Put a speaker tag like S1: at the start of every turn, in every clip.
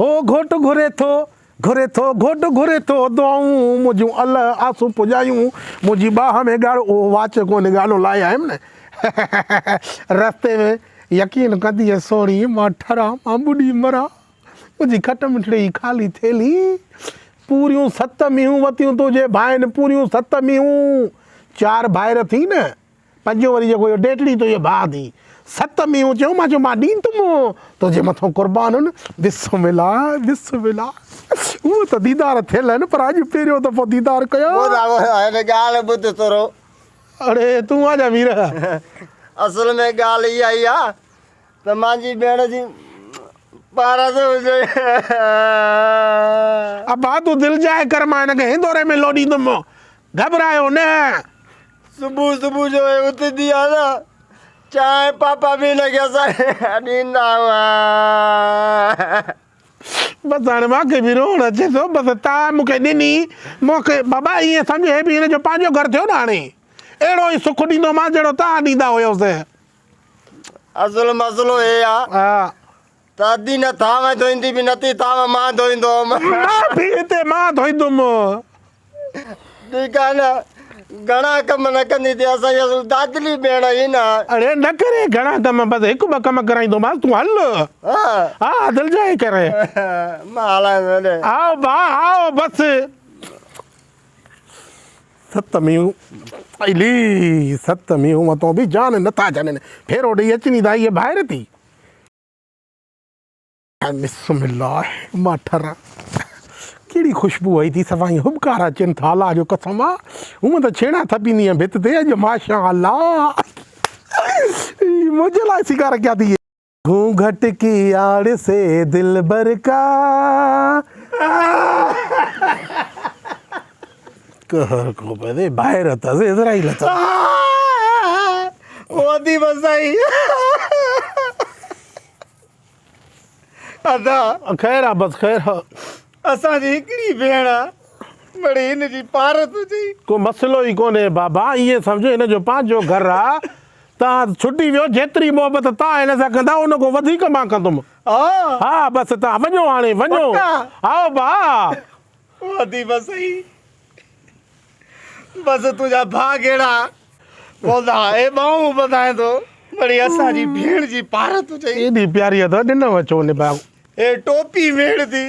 S1: हो घोट घुरे थो घोट घुरे थो दुआऊं मुंहिंजूं अल्लाह आंसू पुॼायूं मुंहिंजी बाह में ॻाढ़ो ओ वाच कोन्हे गानो लाया आहिनि न रस्ते में यकीन कंदी सोणी मां ठरा मां ॿुॾी मरा मुंहिंजी खट मिठड़ी ख़ाली थेली पूरियूं 7 मींहूं वतियूं तुंहिंजे भाइनि पूरियूं 7 मींहूं 4 भाइर थी न 5 वरी जेको इहो ॾेठड़ी तुंहिंजे भाउ थी 7 मींहूं चयो मां ॾींदुमि तुंहिंजे मथां क़ुर्बान बिस्मिल्लाह उहो त दीदार थियल आहिनि पर अॼु पहिरियों दफ़ो दीदार कयो
S2: ॻाल्हि ॿुध थोरो
S1: अड़े तूं आजा वीर
S2: असल में ॻाल्हि इहा ई आहे त मुंहिंजी भेण जी पारस हुजे
S1: अबा तूं दिलि जाए कर मां हिनखे हिंदोरे में लोॾींदुमि घबरायो न
S2: सुबुह सुबुह जो उथंदी आहे न चांहि पापा बि हिनखे असां ॾींदा हुआ
S1: बसि हाणे मूंखे बि रोअणु अचे थो बसि तव्हां मूंखे ॾिनी मूंखे बाबा ईअं सम्झ हे बि हिनजो पंहिंजो घरु थियो न हाणे अहिड़ो ई सुखु ॾींदोमांसि जहिड़ो तव्हां ॾींदा हुयोसि
S2: असुलु मसइलो हे आहे
S1: हा
S2: त अधी न थांव धोईंदी बि नथी थांव मां धोईंदो हुअमि
S1: हिते मां धोईंदुमि
S2: ठीकु आहे न घणा कम न कंदी थी असांजी दादली भेण ई न
S1: अड़े न करे घणा कम बसि 1-2 कम कराईंदोमांसि तूं हल हा दिलि जाए करे
S2: मां हलाए
S1: आओ भाउ आओ बसि 7 मींहूं अली 7 मींहूं मथां बि जान नथा छॾनि फेरो ॾेई अचनी था इहे ॿाहिरि थी बिस्मिल्लाह मां ठरा कहिड़ी ख़ुशबू आई थी सवाई हुबकारा अचनि था अलाह जो कसम आहे हूअं त छेड़ा थपींदी आहियां भित ते अॼु माशा अल्लाह मुंहिंजे लाइ सिगार क्या थी घूंघट की आड़ से दिल भर का कहर को पदे ॿाहिरि अथसि इज़राइल
S2: ओदी बसाई अदा
S1: ख़ैर आहे बसि ख़ैर
S2: असांजी हिकिड़ी भेण बड़ी हिनजी पारत हुजे
S1: को मसइलो ई कोन्हे बाबा ईअं सम्झो हिनजो पंहिंजो घरु आहे तव्हां छुटी वियो जेतिरी मोहबत तव्हां हिन सां कंदा उन खां वधीक मां कंदुमि हा बसि तव्हां वञो हाणे वञो आओ भाउ
S2: ओदी बसाई बसि तुंहिंजा भाउ कहिड़ा बोलदा ए ॿाहूं ॿधाए थो बड़ी असांजी भेण जी पारत हुजे
S1: एॾी प्यारी अथव ॾिनो अचो ने भाउ
S2: ए टोपी भेण थी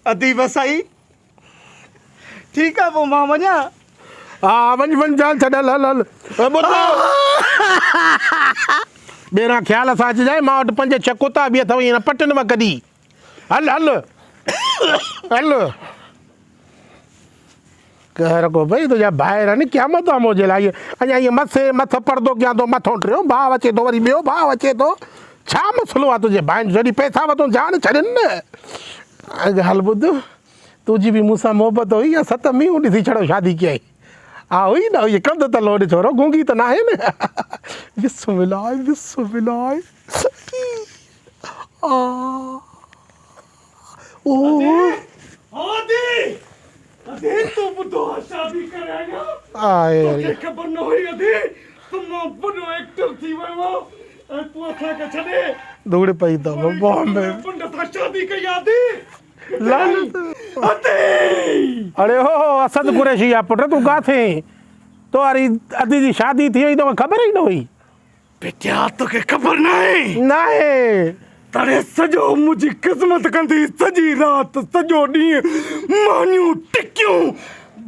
S2: अधी बसाई ठीकु आहे पोइ मां वञा
S1: हा वञ जाल छॾल हल ॿेरा ख़्याल सां अचिजांइ मां वटि 5-6 कुता बि अथव ईअं पटनि मां कढी हल हल कहर को भई तुंहिंजा ॿाहिरि आहिनि क़यामत आहे मुंहिंजे लाइ अञा ईअं मथे मथो कयां थो मथो टियो भाउ अचे थो वरी ॿियो भाउ अचे थो छा मसइलो आहे तुंहिंजे भाउ जॾहिं पैसा वठो जान छॾनि न हल ॿुध तुंहिंजी बि मूंसां मोहबत हुई या 7 मींहूं ॾिसी छॾो शादी कयई हा हुई न हुई कंद त लोॾ छोरो गूंगी त न आहे न बिस्मिल्लाह
S3: अधे तो बुद्धो शादी कराएगा
S1: आए
S3: खबर न हुई अधे तुम बड़ो एक्टर थी वयो तू अखा के छडे
S1: दौड़ पई त बॉम्बे
S3: पंडित शादी कई आदि
S1: लानत
S3: अधे
S1: अरे हो असद कुरैशी या पुट तू का थे तो अरी अदी जी शादी थी हुई तो खबर ही न हुई
S3: बेटा तो के खबर नहीं
S1: नहीं
S3: तड़े सजो मुझी किस्मत कंदी सजी रात सजो डी मानियूं टिक्कियूं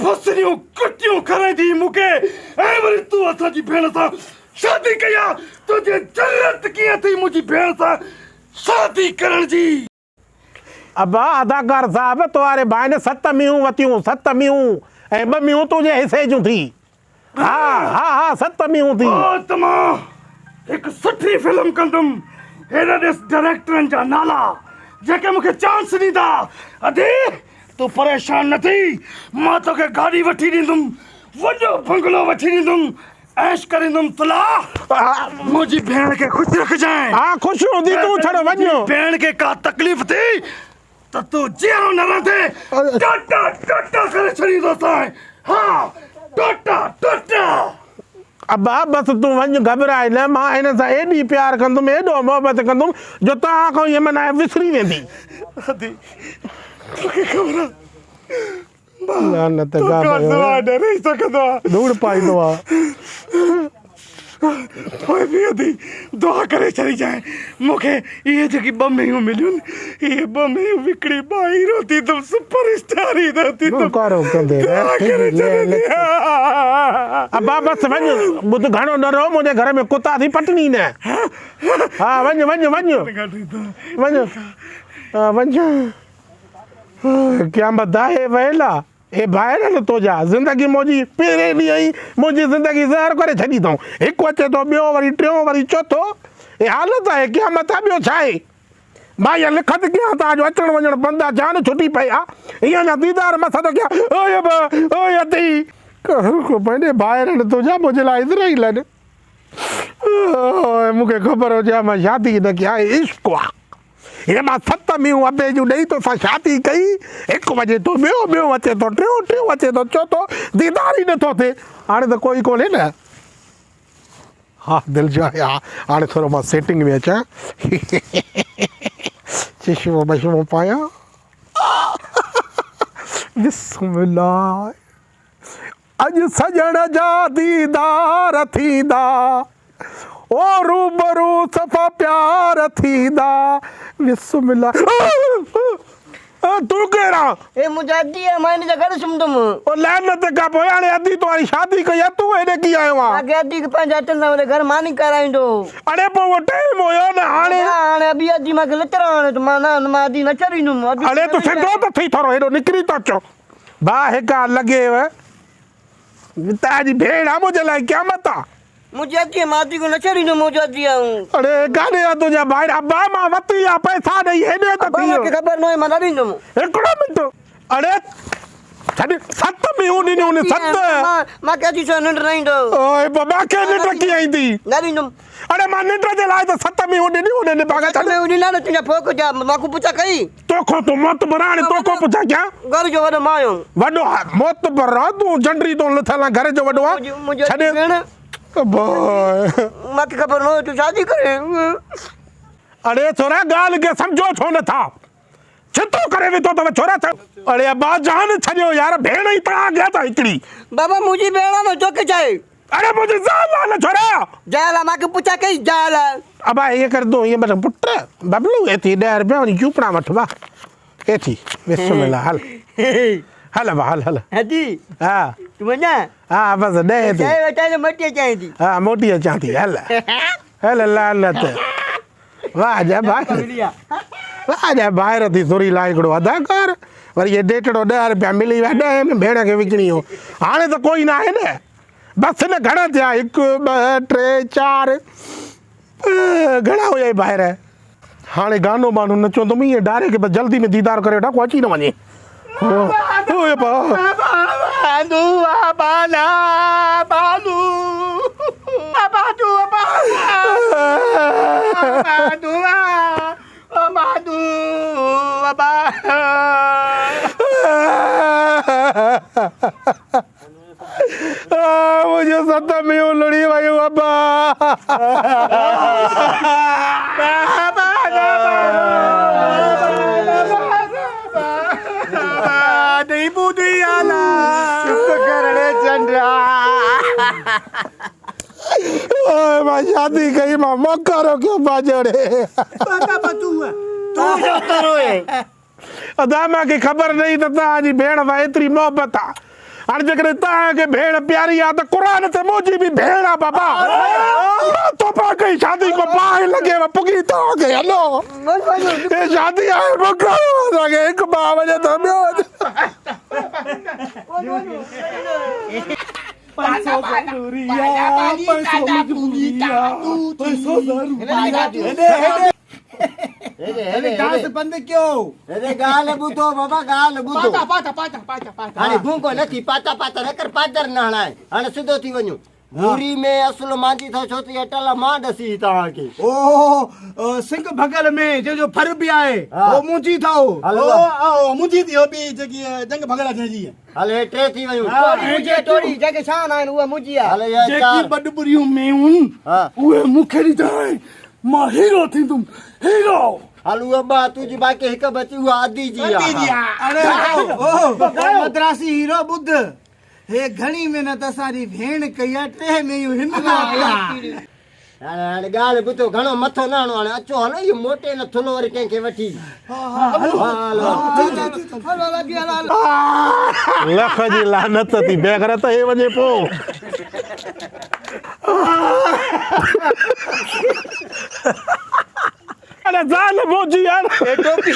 S3: बसरियूं कटियूं करे दी मुके ए वरी तू असा जी भेण सा शादी कया तुझे जन्नत किया थी मुझी भेण सा शादी करण जी
S1: अबा अदाकार साहब तुम्हारे भाई ने 7 मींहूं वतियूं 7 मींहूं ऐं 2 मींहूं तुझे हिस्से जूं थी हा 7 मींहूं थी
S3: ओ तमा एक सुठी फिल्म कंदम हेड़ा देस डायरेक्टरन जा नाला जेके मुखे चांस ॾींदा अधे तू परेशान न थी मां तोखे गाड़ी वठी ॾींदुमि वॾो बंगलो वठी ॾींदुमि ऐश करींदुमि तला मुंहिंजी भेण खे ख़ुशि रखजांइ
S1: हा ख़ुशि हूंदी तूं छॾ वञो
S3: भेण खे का तकलीफ़ थी त तूं जीअरो न रहंदे टाटा करे छॾींदोसांइ हा टाटा
S1: अबा बस तूं वञ घबराए न मां हिन सां एॾी प्यार कंदुमि एॾो मोहबत कंदुमि जो तव्हां खां इहा माना विसरी वेंदी
S3: अदी मूंखे ख़बर आहे
S1: लानत
S3: तूं
S1: का
S3: कोन सवाइ डरे सघंदो आहे
S1: धूड़ पाईंदो आहे
S3: पोइ बि अदी दुआ करे छॾी जाए मूंखे इहे जेकी ॿ मेयूं मिलियूं इहे ॿ मेयूं विकिणी ॿ हीरो थी तुम सुपर स्टार हीरो थी तुम
S1: करो कंदे अबा बस वञ ॿुध घणो न रहो मुंहिंजे घर में कुता थी पटनी न हा वञ वञ वञ वञ हा वञ क़यामत आहे वयल आहे हे ॿाहिरि न तो जा ज़िंदगी मुंहिंजी पहिरें ॾींहं ई मुंहिंजी ज़िंदगी ज़हर करे छॾी अथऊं हिकु अचे थो ॿियो वरी टियों वरी चोथों हे हालत आहे क़यामत आहे ॿियो छा आहे मां इहा लिखत कयां तव्हांजो अचणु वञणु बंदि आहे जान छुटी पई आहे हीअं अञा दीदार मथां थो कयां ओए बा ओए अती पंहिंजे ॿाहिरि न तो जा मुंहिंजे लाइ इज़राइल आहिनि मूंखे ख़बर हुजे मां शादी न कया इश्क़ आहे हे मां 7 मींहं अबे जूं ॾेई तोसां शादी कई 1 वजे तो ॿियो अचे थो टियों अचे थो चोथों दीदार ई नथो थिए हाणे त कोई कोन्हे न हा दिलि जो आहे हा हाणे थोरो मां सेटिंग में अचां चश्मो बशमो पायां बिस्मिल्लाह अॼु सजण जा दीदार थींदा ओ रूबरू सफ़ा प्यार थींदा बिस्मिल्लाह तूं केरु आहे
S2: ए मुंहिंजा अदी आहे मां हिन जे घर सुम्हंदुमि
S1: ओ लानत खां पोइ हाणे अदी तुम्हारी शादी कई आहे तूं हेॾे कीअं आयो आहे
S2: अॻे अदी खे पंहिंजे हथनि सां हुन घर मानी कराईंदो
S1: अरे पोइ उहो टाइम हुयो न हाणे
S2: हाणे ॿी अदी मूंखे लचर हाणे त मां मां अदी न चरींदुमि
S1: हाणे तूं सिधो त थी थोरो हेॾो निकिरी थो अचो भाउ हिका लॻेव तव्हांजी भेण आहे मुंहिंजे लाइ क़यामत आहे
S2: मुंहिंजी अदी मां अदी को न चरींदुमि मुंहिंजो अदी आऊं
S1: अरे काॾे आहे तुंहिंजा ॿाहिरि अबा मां वरिती आहे पैसा ॾेई हेॾे त थी वियो
S2: मूंखे ख़बर न हुई मां न ॾींदुमि
S1: हिकिड़ो मिंट अरे छॾ 7 मींहं ॾिनियूं 7
S2: मां कंहिंजी सां निंड न ईंदो
S1: ओए बाबा खे निंड कीअं ईंदी
S2: न ॾींदुमि
S1: अरे मां निंड जे लाइ त 7 मींहं ॾिनियूं उन बागा छॾ
S2: में ॾींदा न तुंहिंजा फोक जा मां को पुछा कई
S1: तोखो तूं मोत बराणे तोखो पुछा क्या
S2: घर जो वॾो मां आहियो
S1: वॾो मोत बरा तूं झंडरी तो लथल घर जो वॾो आहे
S2: मुंहिंजो भेण मूंखे ख़बर न हुई तूं शादी करे
S1: अरे छोरा ॻाल्हि खे सम्झो छो नथा छितो करे विधो अथव छोरा अरे अबा जान छॾियो यार भेण ई तव्हां अॻियां था हिकिड़ी
S2: बाबा मुंहिंजी भेण आहे न तोखे चाहे
S1: अरे मुंहिंजी ज़ाल आहे न छोरा
S2: जाल आहे मूंखे पुछा कई जाल
S1: अबा ईअं कर तूं ईअं मतलब पुट बबलू एथी 10 रुपया वञी चूपड़ा वठ बा एथी बिस्मिल्लाह हल हल बा हल
S2: अदी
S1: हा
S2: तूं वञा
S1: हा बस 10 थी
S2: चाहे वेठा मोटी चाहे थी
S1: हा मोटी अचां थी हल हल लानत वाह जा भाई वाह जा ॿाहिरि थी सुरी लाइ हिकिड़ो अदाकार वरी इहे ॾेटड़ो 10 रुपया मिली विया 10 में भेण खे विकिणी हो हाणे त कोई न आहे न बसि न घणा थिया 1 2 3 4 घणा हुया ॿाहिरि हाणे गानो बानो नचंदुमि ईअं डायरेक्ट बसि जल्दी में दीदार करे वठां को अची न वञे ओए
S2: बालू बाला बालू बालू बालू बालू बाबा
S1: मुझे 7 मींहं लड़ी वियूं अबा
S2: नहीं बुद्धि आला करणे चंद्रा
S1: मां शादी कई मां मौका रोकियो बाजड़े अदा मूंखे ख़बर नहीं त तव्हांजी भेण सां एतिरी मोहबत आहे हाणे जेकॾहिं तव्हांखे भेण प्यारी आहे त क़ुर ते मुंहिंजी बि भेण आहे बाबा तोहफ़ा कई शादी को बाहि लॻेव पुगी तव्हांखे हलो हे शादी आहे मौका असांखे हिकु भाउ वञे थो ॿियो
S2: बंद क्यों गाल ॿुधो बाबा गाल ॿुधो हाणे भूंगो नथी पाता पाता न कर पादर न हणाए हाणे सिधो थी वञो मूरी में असुल मांजी थो छो त अटल मां ॾसी तव्हांखे
S3: ओ सिंग भगल में जो फर भी आहे
S2: हाँ।
S3: वो मुंजी था
S2: हलो
S4: ओ मुंहिंजी थी हो बि जेकी जंग भगड़ा जंहिंजी
S2: हले टे थी वियूं
S5: मुझे टोरी जग शान आहिनि उहा मुंहिंजी आहे
S2: हले यार
S3: जेकी
S2: चार
S3: बडबुरियूं मेहुनि
S2: हाँ।
S3: उहे मूंखे ॾींदा आहिनि मां हीरो थींदुमि हीरो
S2: हल उहा ॿ तुंहिंजी बाक़ी हिकु बची उहा अधी जी आहे
S5: अरे ओ मद्रासी हीरो बुद्ध हे घणी महिनत असांजी भेण कई आहे 3 में हिन
S2: हाणे हाणे ॻाल्हि ॿुधो घणो मथो न हणो हाणे अचो हलो इहो मोटे न थुलो वरी कंहिंखे वठी हलो
S1: लख जी लानत थी बेगरत हे वञे पोइ अरे ज़ाल मोजी यार
S2: टोपी